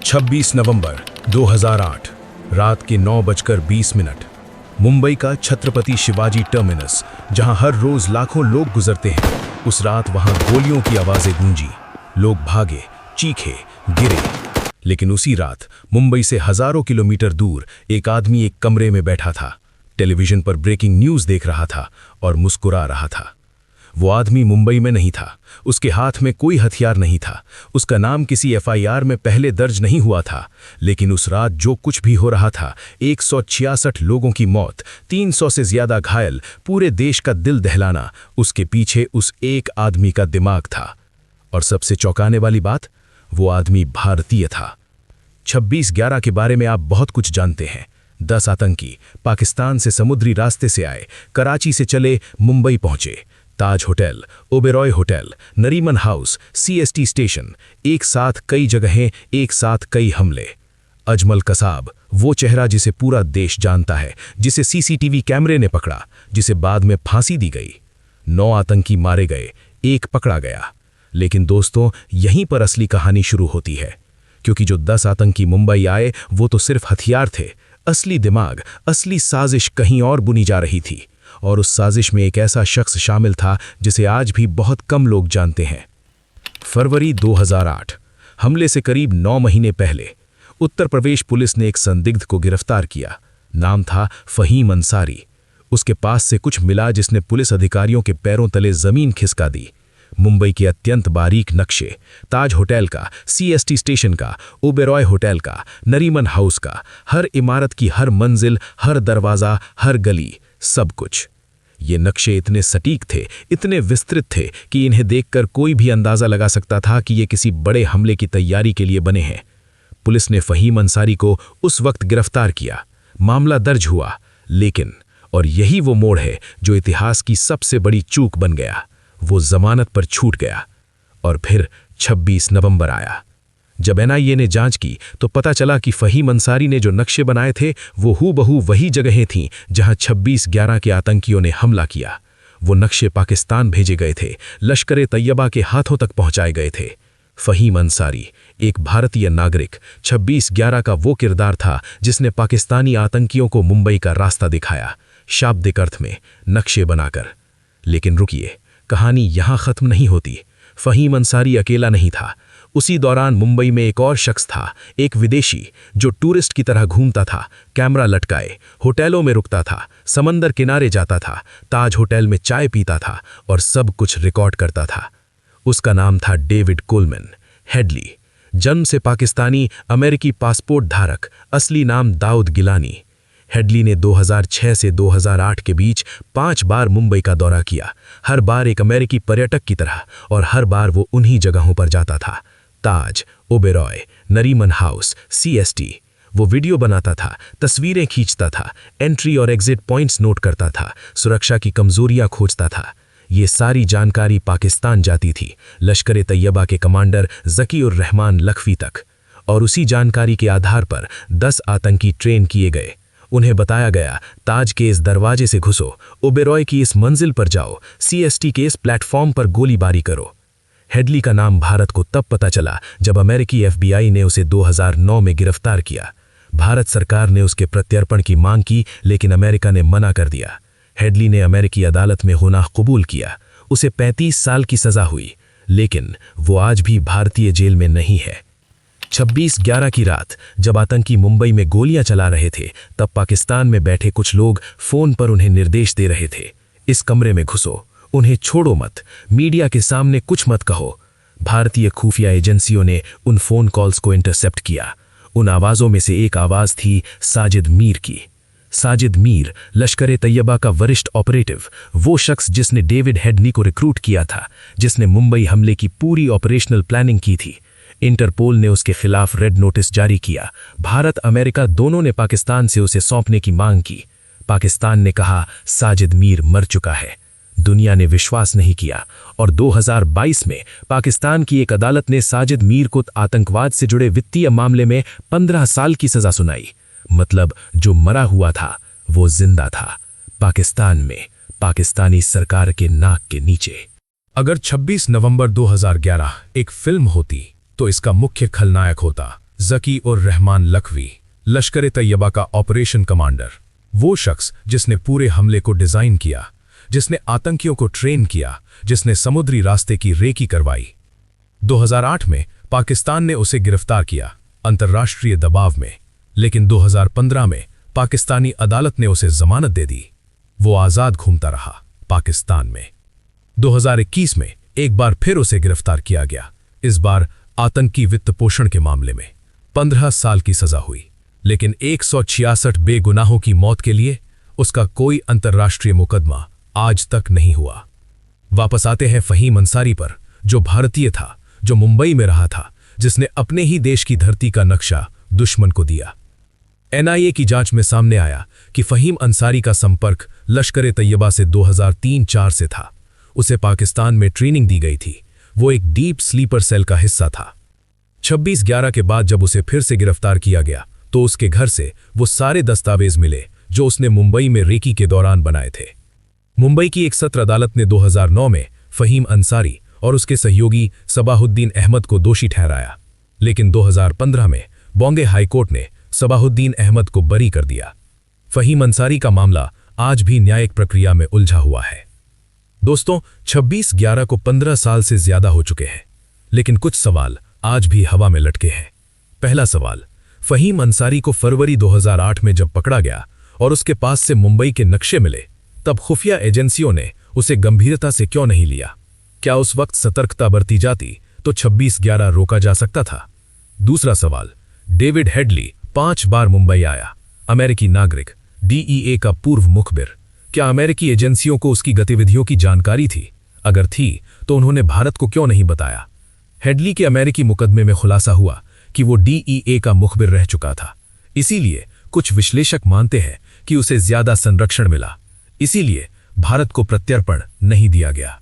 26 नवंबर 2008 रात के 9:20 मुंबई का छत्रपति शिवाजी टर्मिनस, जहां हर रोज लाखों लोग गुजरते हैं, उस रात वहां गोलियों की आवाजें गूंजी। लोग भागे, चीखे, गिरे। लेकिन उसी रात मुंबई से हजारों किलोमीटर दूर एक आदमी एक कमरे में बैठा था, टेलीविजन पर ब्रेकिंग न्यूज देख रहा था और मुस्कुरा रहा था। वो आदमी मुंबई में नहीं था, उसके हाथ में कोई हथियार नहीं था, उसका नाम किसी एफआईआर में पहले दर्ज नहीं हुआ था। लेकिन उस रात जो कुछ भी हो रहा था, 166 लोगों की मौत, 300 से ज्यादा घायल, पूरे देश का दिल दहलाना, उसके पीछे उस एक आदमी का दिमाग था। और सबसे चौंकाने वाली बात, वो आदमी भारतीय था। 26/11 के बारे में आप बहुत कुछ जानते हैं। 10 आतंकी पाकिस्तान से समुद्री रास्ते से आए, कराची से चले, मुंबई पहुंचे। Taj hotel, Oberoi hotel, Nariman house, CST station, एक साथ कई जगहें, एक साथ कई हमले। अजमल कसाब, वो चेहरा जिसे पूरा देश जानता है, जिसे सीसीटीवी कैमरे ने पकड़ा, जिसे बाद में फांसी दी गई। 9 आतंकी मारे गए, एक पकड़ा गया। लेकिन दोस्तों, यहीं पर असली कहानी शुरू होती है, क्योंकि जो 10 आतंकी मुंबई आए, वो तो सिर्फ हथियार थे। असली दिमाग, असली साजिश कहीं और बुनी जा रही थी। और उस साजिश में एक ऐसा शख्स शामिल था जिसे आज भी बहुत कम लोग जानते हैं। फरवरी 2008, हमले से करीब 9 महीने पहले उत्तर प्रदेश पुलिस ने एक संदिग्ध को गिरफ्तार किया। नाम था फहीम अंसारी। उसके पास से कुछ मिला जिसने पुलिस अधिकारियों के पैरों तले जमीन खिसका दी। मुंबई के अत्यंत बारीक नक्शे, ताज होटल का, सीएसटी स्टेशन का, ओबेरॉय होटल का, नरीमन हाउस का, हर इमारत की हर मंजिल, हर दरवाजा, हर गली, सब कुछ। ये नक्शे इतने सटीक थे, इतने विस्तृत थे कि इन्हें देखकर कोई भी अंदाजा लगा सकता था कि ये किसी बड़े हमले की तैयारी के लिए बने हैं। पुलिस ने फहीम अंसारी को उस वक्त गिरफ्तार किया, मामला दर्ज हुआ। लेकिन, और यही वो मोड़ है जो इतिहास की सबसे बड़ी चूक बन गया, वो जमानत पर छूट गया। और फिर 26 नवंबर आया। जब एनआईए ने जांच की तो पता चला कि फहीम अंसारी ने जो नक्शे बनाए थे, वो हूबहू वही जगहें थीं जहां 26/11 के आतंकियों ने हमला किया। वो नक्शे पाकिस्तान भेजे गए थे, लश्कर-ए तैयबा के हाथों तक पहुंचाए गए थे। फहीम अंसारी, एक भारतीय नागरिक, 26/11 का वो किरदार था जिसने पाकिस्तानी आतंकियों को मुंबई का रास्ता दिखाया, शाब्दिक अर्थ में, नक्शे बनाकर। लेकिन रुकिए, कहानी यहां खत्म नहीं होती। फहीम अंसारी अकेला नहीं था। उसी दौरान मुंबई में एक और शख्स था, एक विदेशी, जो टूरिस्ट की तरह घूमता था, कैमरा लटकाए, होटलों में रुकता था, समंदर किनारे जाता था, ताज होटल में चाय पीता था और सब कुछ रिकॉर्ड करता था। उसका नाम था डेविड कोलमैन, हेडली। जन्म से पाकिस्तानी, अमेरिकी पासपोर्ट धारक, असली नाम दाऊद गिलानी। हेडली ने 2006 से 2008 के बीच 5 बार मुंबई का दौरा किया, हर बार एक अमेरिकी पर्यटक की तरह, और हर बार वो उन्हीं जगहों पर जाता था, ताज, ओबेरॉय, नरीमन हाउस, सीएसटी। वो वीडियो बनाता था, तस्वीरें खींचता था, एंट्री और एग्जिट पॉइंट्स नोट करता था, सुरक्षा की कमजोरियां खोजता था। ये सारी जानकारी पाकिस्तान जाती थी, लश्कर-ए तैयबा के कमांडर ज़की-उर रहमान लखवी तक। और उसी जानकारी के आधार पर 10 आतंकी ट्रेन किए गए। उन्हें बताया गया, ताज के इस दरवाजे से घुसो, ओबेरॉय की इस मंजिल पर जाओ, सीएसटी के इस प्लेटफॉर्म पर गोलीबारी करो। हेडली का नाम भारत को तब पता चला जब अमेरिकी एफबीआई ने उसे 2009 में गिरफ्तार किया। भारत सरकार ने उसके प्रत्यर्पण की मांग की, लेकिन अमेरिका ने मना कर दिया। हेडली ने अमेरिकी अदालत में गुनाह कबूल किया। उसे 35 साल की सजा हुई, लेकिन वो आज भी भारतीय जेल में नहीं है। 26/11 की रात जब आतंकी मुंबई में गोलियां चला रहे थे, तब पाकिस्तान में बैठे कुछ लोग फोन पर उन्हें निर्देश दे रहे थे, इस कमरे में घुसो, उन्हें छोड़ो मत, मीडिया के सामने कुछ मत कहो। भारतीय खुफिया एजेंसियों ने उन फोन कॉल्स को इंटरसेप्ट किया। उन आवाजों में से एक आवाज थी साजिद मीर की। साजिद मीर, लश्कर-ए तैयबा का वरिष्ठ ऑपरेटिव, वो शख्स जिसने डेविड हेडली को रिक्रूट किया था, जिसने मुंबई हमले की पूरी ऑपरेशनल प्लानिंग की थी। इंटरपोल ने उसके खिलाफ रेड नोटिस जारी किया। भारत, अमेरिका दोनों ने पाकिस्तान से उसे सौंपने की मांग की। पाकिस्तान ने कहा साजिद मीर मर चुका है। दुनिया ने विश्वास नहीं किया और 2022 में पाकिस्तान की एक अदालत ने साजिद मीर को आतंकवाद से जुड़े वित्तीय मामले में 15 साल की सजा सुनाई। मतलब जो मरा हुआ था वो जिंदा था, पाकिस्तान में, पाकिस्तानी सरकार के नाक के नीचे। अगर 26 नवंबर 2011 एक फिल्म होती तो इसका मुख्य खलनायक होता जकी और रहमान लखवी, लश्कर तैयबा का ऑपरेशन कमांडर, वो शख्स जिसने पूरे हमले को डिजाइन किया, जिसने आतंकियों को ट्रेन किया, जिसने समुद्री रास्ते की रेकी करवाई। 2008 में पाकिस्तान ने उसे गिरफ्तार किया अंतर्राष्ट्रीय दबाव में, लेकिन 2015 में पाकिस्तानी अदालत ने उसे जमानत दे दी। वो आजाद घूमता रहा पाकिस्तान में। 2021 में एक बार फिर उसे गिरफ्तार किया गया, इस बार आतंकी वित्त पोषण के मामले में। 15 साल की सजा हुई, लेकिन 166 बेगुनाहों की मौत के लिए उसका कोई अंतर्राष्ट्रीय मुकदमा आज तक नहीं हुआ। वापस आते हैं फहीम अंसारी पर, जो भारतीय था, जो मुंबई में रहा था, जिसने अपने ही देश की धरती का नक्शा दुश्मन को दिया। एनआईए की जांच में सामने आया कि फहीम अंसारी का संपर्क लश्कर तैयबा से 2003-4 से था। उसे पाकिस्तान में ट्रेनिंग दी गई थी। वो एक डीप स्लीपर सेल का हिस्सा था। 26/11 के बाद जब उसे फिर से गिरफ्तार किया गया तो उसके घर से वो सारे दस्तावेज मिले जो उसने मुंबई में रेकी के दौरान बनाए थे। मुंबई की एक सत्र अदालत ने 2009 में फहीम अंसारी और उसके सहयोगी सबाहुद्दीन अहमद को दोषी ठहराया, लेकिन 2015 में बॉम्बे हाईकोर्ट ने सबाहुद्दीन अहमद को बरी कर दिया। फहीम अंसारी का मामला आज भी न्यायिक प्रक्रिया में उलझा हुआ है। दोस्तों, 26/11 को 15 साल से ज्यादा हो चुके हैं, लेकिन कुछ सवाल आज भी हवा में लटके हैं। पहला सवाल, फहीम अंसारी को फरवरी 2008 में जब पकड़ा गया और उसके पास से मुंबई के नक्शे मिले, तब खुफिया एजेंसियों ने उसे गंभीरता से क्यों नहीं लिया? क्या उस वक्त सतर्कता बरती जाती तो 26/11 रोका जा सकता था? दूसरा सवाल, डेविड हेडली 5 बार मुंबई आया, अमेरिकी नागरिक, डीईए का पूर्व मुखबिर। क्या अमेरिकी एजेंसियों को उसकी गतिविधियों की जानकारी थी? अगर थी तो उन्होंने भारत को क्यों नहीं बताया? हेडली के अमेरिकी मुकदमे में खुलासा हुआ कि वो डीईए का मुखबिर रह चुका था, इसीलिए कुछ विश्लेषक मानते हैं कि उसे ज्यादा संरक्षण मिला, इसीलिए भारत को प्रत्यर्पण नहीं दिया गया।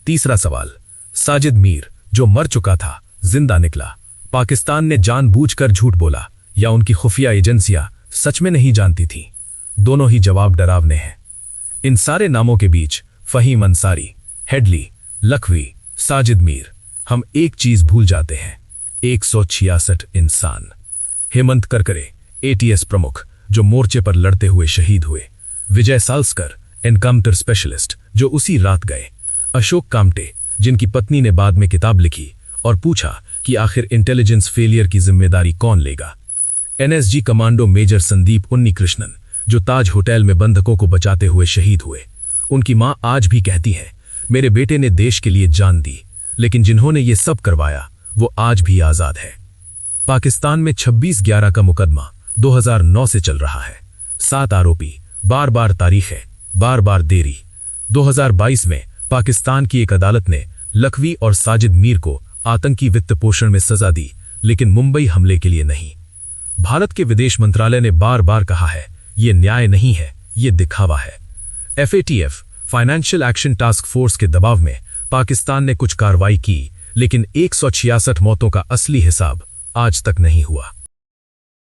तीसरा सवाल, साजिद मीर जो मर चुका था जिंदा निकला, पाकिस्तान ने जानबूझकर झूठ बोला या उनकी खुफिया एजेंसियां सच में नहीं जानती थीं? दोनों ही जवाब डरावने हैं। इन सारे नामों के बीच फहीम अंसारी, हेडली, लखवी, साजिद मीर, हम एक चीज भूल जाते हैं, 166 इंसान। हेमंत करकरे, एटीएस प्रमुख जो मोर्चे पर लड़ते हुए शहीद हुए, विजय साल्सकर, एनकाउंटर स्पेशलिस्ट जो उसी रात गए, अशोक कामटे जिनकी पत्नी ने बाद में किताब लिखी और पूछा कि आखिर इंटेलिजेंस फेलियर की जिम्मेदारी कौन लेगा, NSG commando major Sandeep Unnikrishnan जो ताज होटल में बंधकों को बचाते हुए शहीद हुए। उनकी मां आज भी कहती है, मेरे बेटे ने देश के लिए जान दी, लेकिन जिन्होंने ये सब करवाया वो आज भी आजाद है। पाकिस्तान में 26/11 का मुकदमा 2009 से चल रहा है। 7 आरोपी, बार बार तारीखें, बार बार देरी। 2022 में पाकिस्तान की एक अदालत ने लखवी और साजिद मीर को आतंकी वित्त पोषण में सजा दी, लेकिन मुंबई हमले के लिए नहीं। भारत के विदेश मंत्रालय ने बार बार कहा है, ये न्याय नहीं है, ये दिखावा है। FATF, financial action task force के दबाव में पाकिस्तान ने कुछ कार्रवाई की, लेकिन 166 मौतों का असली हिसाब आज तक नहीं हुआ।